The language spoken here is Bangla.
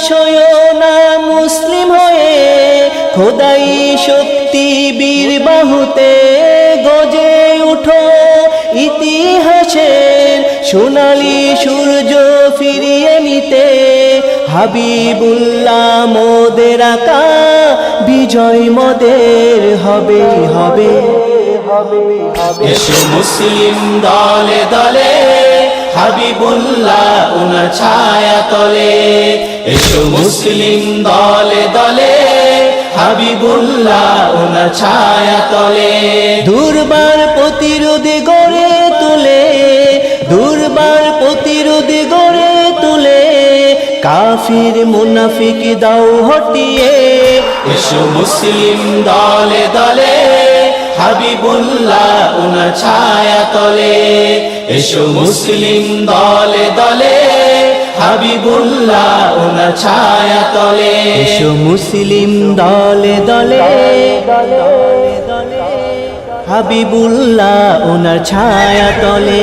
সয়ো না মুসলিম হয়ে, খোদাই শক্তি বীর বাহুতে গজে উঠো ইতিহাসের সোনালী সূর্য ফিরিয়ে নিতে। হাবিবুল্লাহ মোদের আকা, বিজয় মোদের হবে হবে। এসো মুসলিম দলে দলে, হাবিবুল্লাহ উনার ছায়া তলে। এসো মুসলিম দলে দলে, হাবিবুল্লাহ উনার ছায়া তলে। দুর্বার প্রতিরোধ গড়ে তুলে, দুর্বার প্রতিরোধ গড়ে তুলে, কাফির মুনাফিক দাও হটিয়ে। এসো মুসলিম দলে দলে, হাবিবুল্লাহ উনার ছায়া তলে। এসো মুসলিম দলে দলে, হাবিবুল্লাহ উনার ছায়া তলে। এসো মুসলিম দলে দলে, হাবিবুল্লাহ ওনার ছায়া তলে।